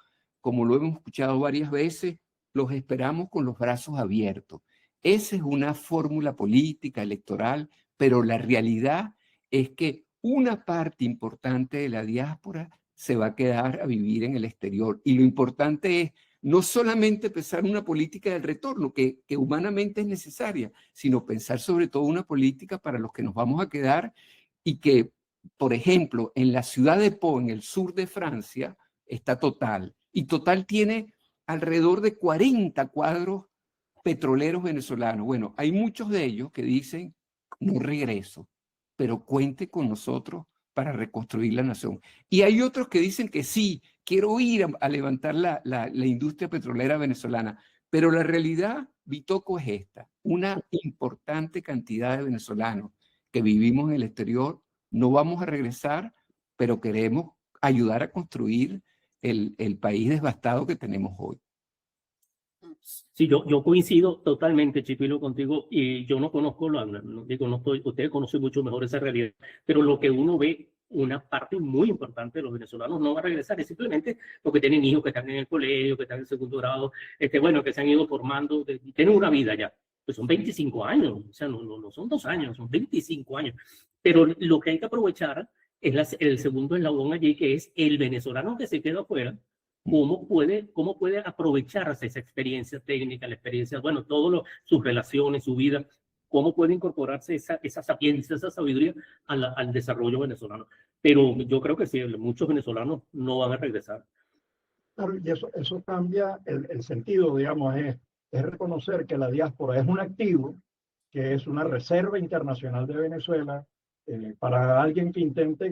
lo hemos escuchado varias veces, los esperamos con los brazos abiertos. Esa es una fórmula política, electoral, pero la realidad es que una parte importante de la diáspora se va a quedar a vivir en el exterior. Y lo importante es no solamente pensar una política del retorno, que humanamente es necesaria, sino pensar sobre todo una política para los que nos vamos a quedar y que, por ejemplo, en la ciudad de Pau, en el sur de Francia, está Total. Y Total tiene alrededor de 40 cuadros petroleros venezolanos. Bueno, hay muchos de ellos que dicen, no regreso, pero cuente con nosotros para reconstruir la nación. Y hay otros que dicen que sí, quiero ir a levantar la industria petrolera venezolana. Pero la realidad, Bitoco, es esta. Una importante cantidad de venezolanos que vivimos en el exterior no vamos a regresar, pero queremos ayudar a construir el país devastado que tenemos hoy. Sí, yo coincido totalmente, Chipilo, contigo, y yo no conozco, ustedes conocen mucho mejor esa realidad, pero lo que uno ve, una parte muy importante de los venezolanos no va a regresar, es simplemente porque tienen hijos que están en el colegio, que están en el segundo grado, bueno, que se han ido formando, tienen una vida ya, pues son 25 años, o sea, no son 2 años, son 25 años, pero lo que hay que aprovechar es el segundo eslabón allí, que es el venezolano que se queda afuera. ¿Cómo puede aprovecharse esa experiencia técnica, la experiencia, bueno, sus relaciones, su vida, cómo puede incorporarse esa sapiencia, esa sabiduría al desarrollo venezolano? Pero yo creo que sí, muchos venezolanos no van a regresar. Claro, y eso cambia el sentido, digamos, es reconocer que la diáspora es un activo, que es una reserva internacional de Venezuela. Para alguien que intente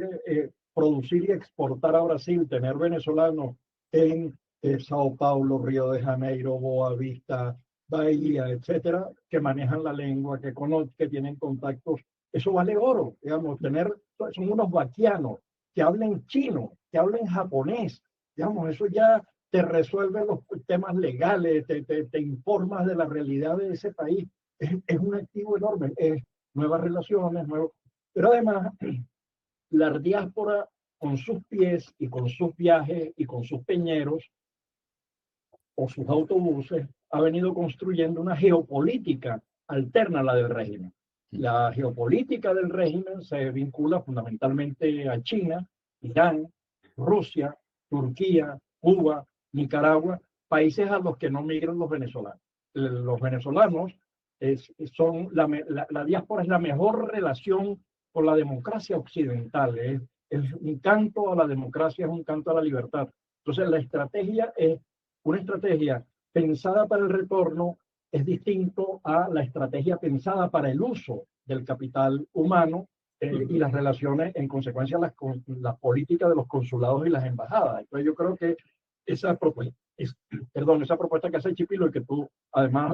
producir y exportar a Brasil, tener venezolanos en Sao Paulo, Río de Janeiro, Boa Vista, Bahía, etcétera, que manejan la lengua, que tienen contactos, eso vale oro, digamos, son unos vaquianos que hablen chino, que hablen japonés, digamos, eso ya te resuelve los temas legales, te informas de la realidad de ese país. Es un activo enorme, es nuevas relaciones, pero además la diáspora con sus pies y con sus viajes y con sus peñeros o sus autobuses ha venido construyendo una geopolítica alterna a la del régimen. La geopolítica del régimen se vincula fundamentalmente a China, Irán, Rusia, Turquía, Cuba, Nicaragua, países a los que no migran los venezolanos. Los venezolanos la diáspora es la mejor relación con la democracia occidental. Es un canto a la democracia, es un canto a la libertad. Entonces la estrategia es una estrategia pensada para el retorno es distinto a la estrategia pensada para el uso del capital humano y las relaciones, en consecuencia, las políticas de los consulados y las embajadas. Entonces yo creo que esa propuesta, esa propuesta que hace Chipilo y que tú además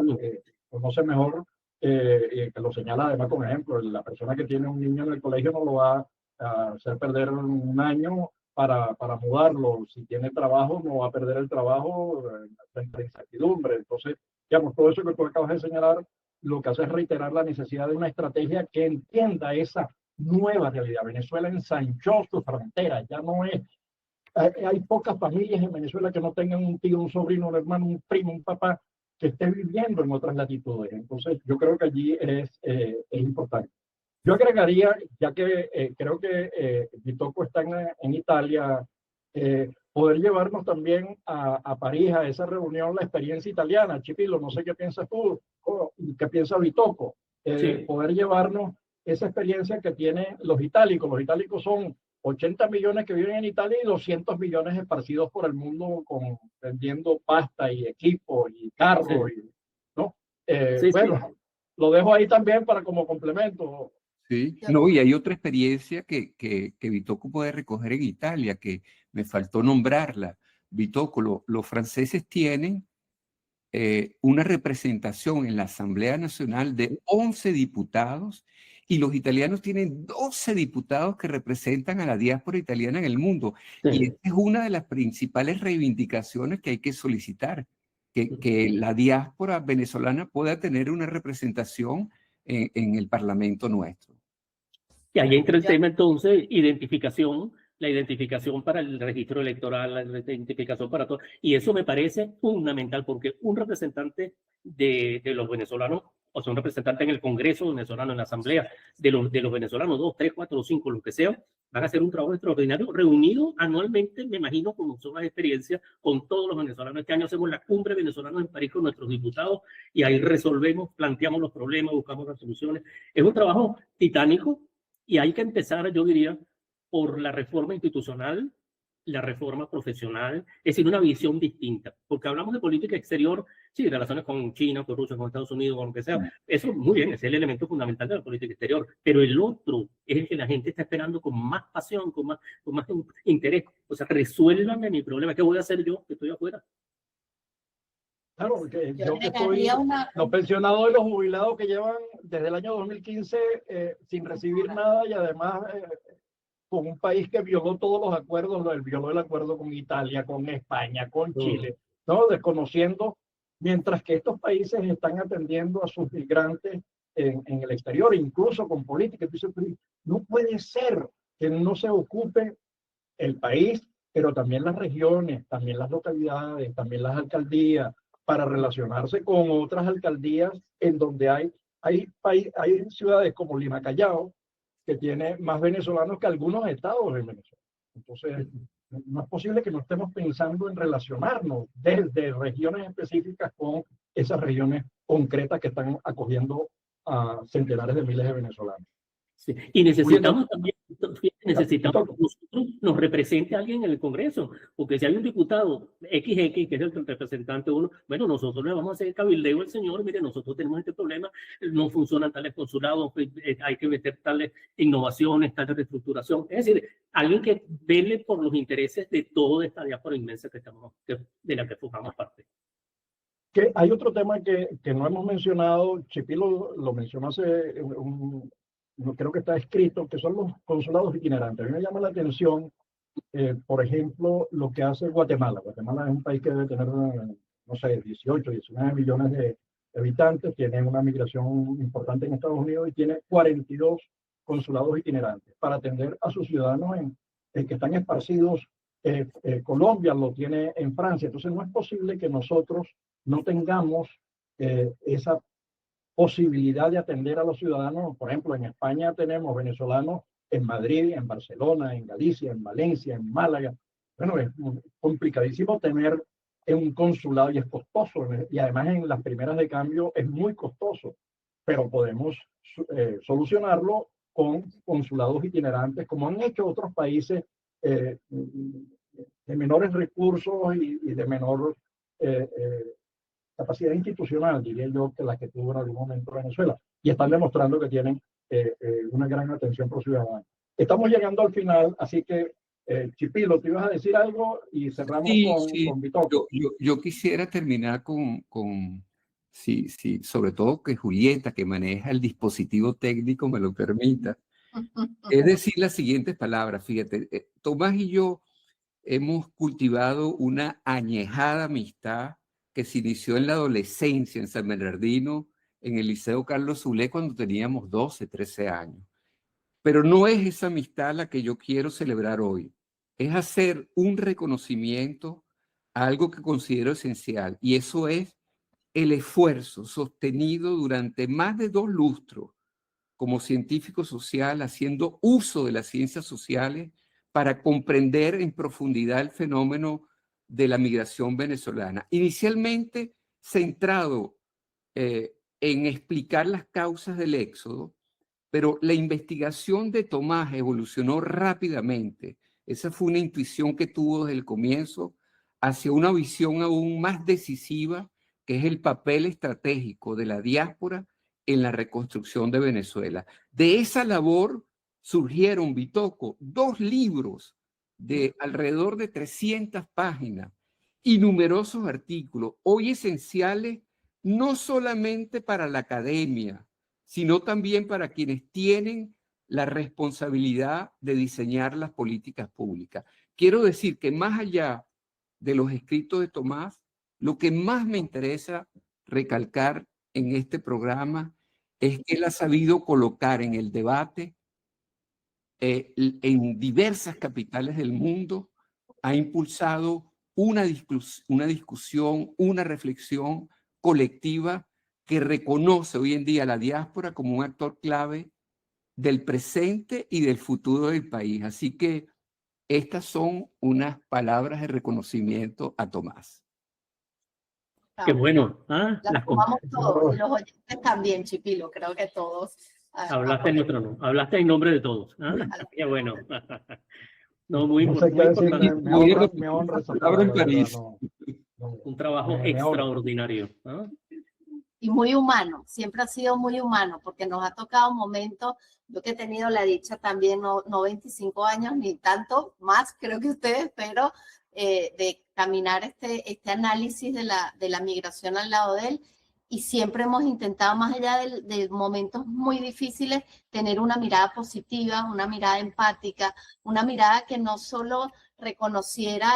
conoces mejor, que lo señala además con ejemplo, la persona que tiene un niño en el colegio no lo va a hacer perder un año para mudarlo. Si tiene trabajo, no va a perder el trabajo frente a la incertidumbre. Entonces, digamos, todo eso que tú acabas de señalar, lo que hace es reiterar la necesidad de una estrategia que entienda esa nueva realidad. Venezuela ensanchó sus fronteras, ya no es... Hay pocas familias en Venezuela que no tengan un tío, un sobrino, un hermano, un primo, un papá que esté viviendo en otras latitudes. Entonces, yo creo que allí es importante. Yo agregaría, ya que creo que Vitocco está en Italia, poder llevarnos también a París, a esa reunión, la experiencia italiana. Chipilo, no sé qué piensas tú, qué piensa Vitocco. Sí. Poder llevarnos esa experiencia que tienen los itálicos. Los itálicos son 80 millones que viven en Italia y 200 millones esparcidos por el mundo vendiendo pasta y equipo y carros. Sí. ¿No? Sí, bueno, sí. lo dejo ahí también para como complemento. Sí, no, y hay otra experiencia que Vitocco puede recoger en Italia, que me faltó nombrarla. Vitocco, los franceses tienen una representación en la Asamblea Nacional de 11 diputados y los italianos tienen 12 diputados que representan a la diáspora italiana en el mundo. Sí. Y esta es una de las principales reivindicaciones que hay que solicitar, que la diáspora venezolana pueda tener una representación en el Parlamento nuestro. Y ahí entra el tema entonces, la identificación para el registro electoral, la identificación para todo. Y eso me parece fundamental porque un representante de los venezolanos, o sea, un representante en el Congreso venezolano, en la Asamblea de los venezolanos, 2, 3, 4, 5, lo que sea, van a hacer un trabajo extraordinario, reunido anualmente, me imagino, con muchas experiencias, con todos los venezolanos. Este año hacemos la cumbre venezolana en París con nuestros diputados y ahí resolvemos, planteamos los problemas, buscamos las soluciones. Es un trabajo titánico y hay que empezar, yo diría, por la reforma institucional, la reforma profesional, es decir, una visión distinta, porque hablamos de política exterior, sí, relaciones con China, con Rusia, con Estados Unidos, con lo que sea, eso muy bien, es el elemento fundamental de la política exterior, pero el otro es el que la gente está esperando con más pasión, con más interés, o sea, resuélvanme mi problema, ¿qué voy a hacer yo que estoy afuera? Claro, porque yo que soy agregaría los pensionados y los jubilados que llevan desde el año 2015 sin recibir nada y además con un país que violó todos los acuerdos, violó el acuerdo con Italia, con España, con Chile, ¿no? Desconociendo, mientras que estos países están atendiendo a sus migrantes en el exterior, incluso con políticas. Entonces, no puede ser que no se ocupe el país, pero también las regiones, también las localidades, también las alcaldías, para relacionarse con otras alcaldías en donde hay ciudades como Lima Callao, que tiene más venezolanos que algunos estados en Venezuela. Entonces, no es posible que no estemos pensando en relacionarnos desde regiones específicas con esas regiones concretas que están acogiendo a centenares de miles de venezolanos. Sí. Y necesitamos también, necesitamos que nosotros nos represente a alguien en el Congreso, porque si hay un diputado XX, que es el representante uno, bueno, nosotros le vamos a hacer cabildeo al señor, mire, nosotros tenemos este problema, no funcionan tales consulados, hay que meter tales innovaciones, tales reestructuración, es decir, alguien que vele por los intereses de toda esta diáspora inmensa de la que formamos parte. Que hay otro tema que no hemos mencionado, Chipilo lo mencionó hace no creo que está escrito, que son los consulados itinerantes. A mí me llama la atención, por ejemplo, lo que hace Guatemala. Guatemala es un país que debe tener, no sé, 18, 19 millones de habitantes, tiene una migración importante en Estados Unidos y tiene 42 consulados itinerantes para atender a sus ciudadanos que están esparcidos. Colombia lo tiene en Francia. Entonces no es posible que nosotros no tengamos esa posibilidad de atender a los ciudadanos. Por ejemplo, en España tenemos venezolanos en Madrid, en Barcelona, en Galicia, en Valencia, en Málaga. Bueno, es complicadísimo tener un consulado y es costoso. Y además en las primeras de cambio es muy costoso. Pero podemos solucionarlo con consulados itinerantes, como han hecho otros países de menores recursos y de menor capacidad institucional, diría yo, que la que tuvo en algún momento Venezuela. Y están demostrando que tienen una gran atención por ciudadanos. Estamos llegando al final, así que, Chipilo, te ibas a decir algo y cerramos Sí, con, sí. con Bitoco. Yo quisiera terminar sí, sobre todo que Julieta, que maneja el dispositivo técnico, me lo permita. Es decir, las siguientes palabras, fíjate, Tomás y yo hemos cultivado una añejada amistad que se inició en la adolescencia en San Bernardino, en el Liceo Carlos Zulé, cuando teníamos 12, 13 años. Pero no es esa amistad la que yo quiero celebrar hoy. Es hacer un reconocimiento a algo que considero esencial, y eso es el esfuerzo sostenido durante más de 2 lustros como científico social, haciendo uso de las ciencias sociales para comprender en profundidad el fenómeno de la migración venezolana. Inicialmente centrado en explicar las causas del éxodo, pero la investigación de Tomás evolucionó rápidamente. Esa fue una intuición que tuvo desde el comienzo hacia una visión aún más decisiva, que es el papel estratégico de la diáspora en la reconstrucción de Venezuela. De esa labor surgieron, Bitoco, 2 libros de alrededor de 300 páginas y numerosos artículos, hoy esenciales no solamente para la academia, sino también para quienes tienen la responsabilidad de diseñar las políticas públicas. Quiero decir que más allá de los escritos de Tomás, lo que más me interesa recalcar en este programa es que él ha sabido colocar en el debate en diversas capitales del mundo, ha impulsado una discusión, una reflexión colectiva que reconoce hoy en día a la diáspora como un actor clave del presente y del futuro del país. Así que estas son unas palabras de reconocimiento a Tomás. Qué bueno. Las tomamos todos, y los oyentes también, Chipilo, creo que todos. Hablaste en nuestro nombre, hablaste en nombre de todos. Qué bueno. No, muy, No sé muy qué decir, importante. me honra esa palabra en palabra, París. Un trabajo me extraordinario. Y muy humano, siempre ha sido muy humano, porque nos ha tocado momentos, yo que he tenido la dicha también, no 25 años ni tanto más, creo que ustedes, pero de caminar este análisis de la migración al lado de él, y siempre hemos intentado, más allá de momentos muy difíciles, tener una mirada positiva, una mirada empática, una mirada que no solo reconociera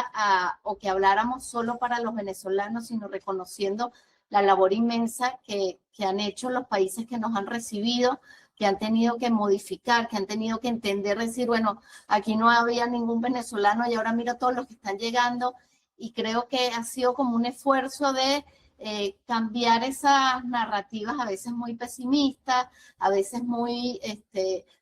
o que habláramos solo para los venezolanos, sino reconociendo la labor inmensa que han hecho los países que nos han recibido, que han tenido que modificar, que han tenido que entender, decir, bueno, aquí no había ningún venezolano y ahora mira todos los que están llegando, y creo que ha sido como un esfuerzo de cambiar esas narrativas a veces muy pesimistas, a veces muy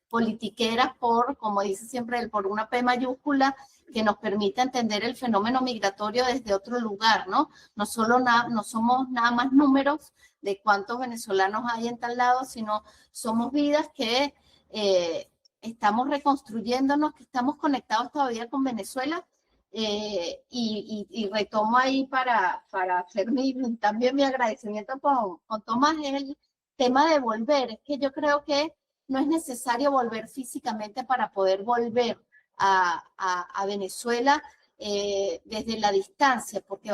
politiqueras como dice siempre él, por una P mayúscula, que nos permite entender el fenómeno migratorio desde otro lugar, ¿no? No somos nada más números de cuántos venezolanos hay en tal lado, sino somos vidas que estamos reconstruyéndonos, que estamos conectados todavía con Venezuela. Y retomo ahí para hacer también mi agradecimiento con Tomás, es el tema de volver. Es que yo creo que no es necesario volver físicamente para poder volver a Venezuela desde la distancia, porque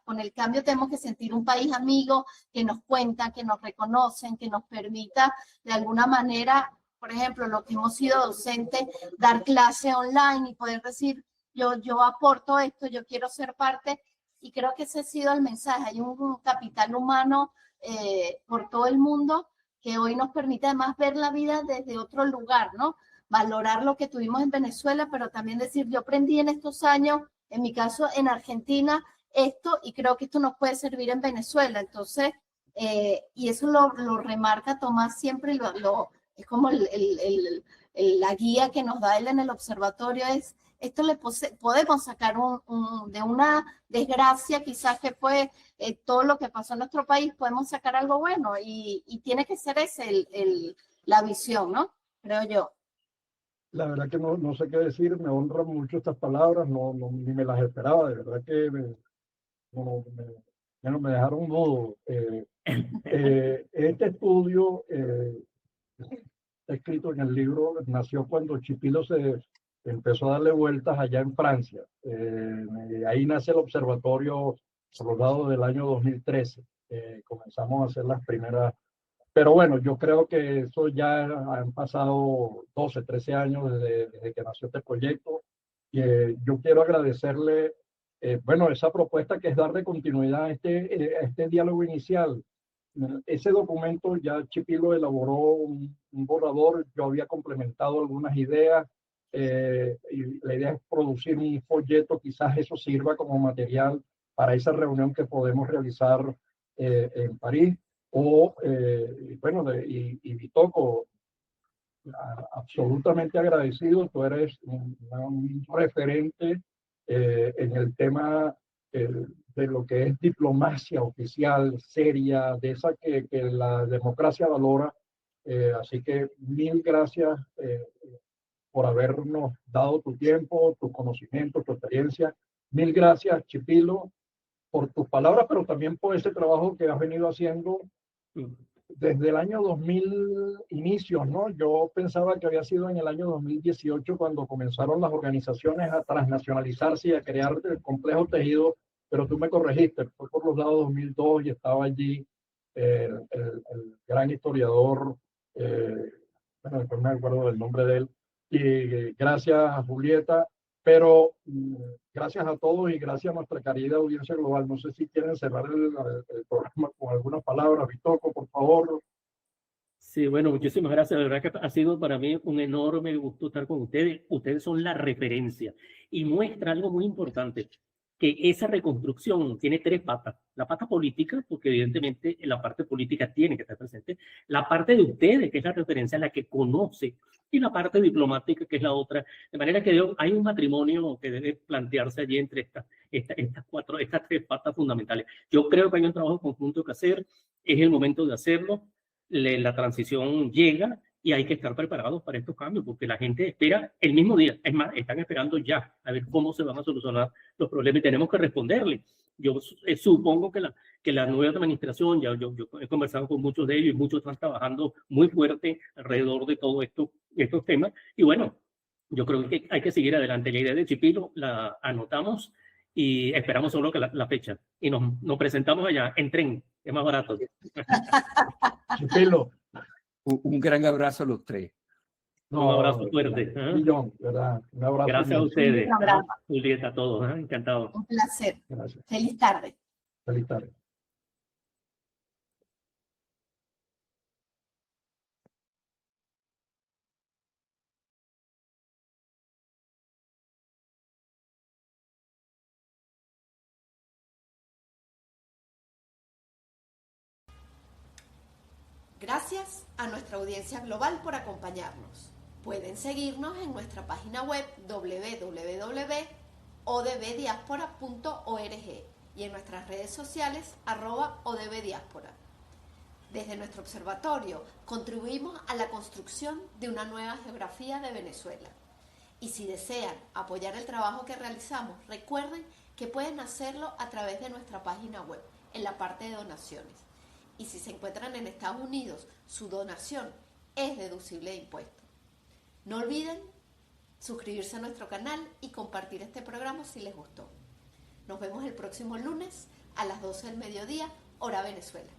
con el cambio tenemos que sentir un país amigo, que nos cuentan, que nos reconocen, que nos permita de alguna manera, por ejemplo, los que hemos sido docentes, dar clase online y poder decir, yo aporto esto, yo quiero ser parte, y creo que ese ha sido el mensaje. Hay un capital humano por todo el mundo que hoy nos permite además ver la vida desde otro lugar, ¿no? Valorar lo que tuvimos en Venezuela, pero también decir, yo aprendí en estos años, en mi caso en Argentina, esto, y creo que esto nos puede servir en Venezuela. Entonces, y eso lo remarca Tomás siempre, es como la guía que nos da él en el observatorio, es esto podemos sacar de una desgracia quizás que fue todo lo que pasó en nuestro país, podemos sacar algo bueno, y tiene que ser ese la visión, ¿no? Creo yo. La verdad que no sé qué decir, me honran mucho estas palabras, ni me las esperaba, de verdad que Bueno, me dejaron mudo. Este estudio está escrito en el libro, nació cuando Chipilo se empezó a darle vueltas allá en Francia. Ahí nace el observatorio por los lados del año 2013. Comenzamos a hacer las primeras. Pero bueno, yo creo que eso ya han pasado 12, 13 años desde que nació este proyecto. Yo quiero agradecerle, bueno, esa propuesta que es darle continuidad a este diálogo inicial. Ese documento ya Chipilo elaboró un borrador, yo había complementado algunas ideas, y la idea es producir un folleto, quizás eso sirva como material para esa reunión que podemos realizar en París. Bueno, y Bitoco, absolutamente agradecido, tú eres un referente en el tema de lo que es diplomacia oficial, seria, de esa que la democracia valora. Así que mil gracias por habernos dado tu tiempo, tu conocimiento, tu experiencia. Mil gracias, Chipilo, por tus palabras, pero también por ese trabajo que has venido haciendo desde el año 2000 inicios, ¿no? Yo pensaba que había sido en el año 2018 cuando comenzaron las organizaciones a transnacionalizarse y a crear el complejo tejido, pero tú me corregiste, fue por los lados 2002 y estaba allí el gran historiador, bueno, después me acuerdo del nombre de él, y gracias a Julieta, pero gracias a todos y gracias a nuestra querida audiencia global. No sé si quieren cerrar el programa con algunas palabras. Bitoco, por favor. Sí, bueno, muchísimas gracias. De verdad que ha sido para mí un enorme gusto estar con ustedes. Ustedes son la referencia y muestra algo muy importante, que esa reconstrucción tiene tres patas. La pata política, porque evidentemente la parte política tiene que estar presente. La parte de ustedes, que es la referencia, la que conoce. Y la parte diplomática, que es la otra. De manera que hay un matrimonio que debe plantearse allí entre estas tres patas fundamentales. Yo creo que hay un trabajo conjunto que hacer. Es el momento de hacerlo. La transición llega y hay que estar preparados para estos cambios, porque la gente espera el mismo día. Es más, están esperando ya a ver cómo se van a solucionar los problemas y tenemos que responderle. Yo supongo que la nueva administración, yo he conversado con muchos de ellos y muchos están trabajando muy fuerte alrededor de todos estos temas. Y bueno, yo creo que hay que seguir adelante. La idea de Chipilo la anotamos y esperamos solo que la fecha. Y nos presentamos allá en tren, es más barato. Chipilo. Un gran abrazo a los tres. No, un abrazo fuerte. Millón, ¿verdad? Un abrazo. Gracias a ustedes. Un abrazo. Julieta, a todos. Encantado. Un placer. Gracias. Feliz tarde. Feliz tarde. Gracias a nuestra audiencia global por acompañarnos. Pueden seguirnos en nuestra página web www.odbdiaspora.org y en nuestras redes sociales @odbdiaspora. Desde nuestro observatorio contribuimos a la construcción de una nueva geografía de Venezuela. Y si desean apoyar el trabajo que realizamos, recuerden que pueden hacerlo a través de nuestra página web, en la parte de donaciones. Y si se encuentran en Estados Unidos, su donación es deducible de impuestos. No olviden suscribirse a nuestro canal y compartir este programa si les gustó. Nos vemos el próximo lunes a las 12 del mediodía, hora Venezuela.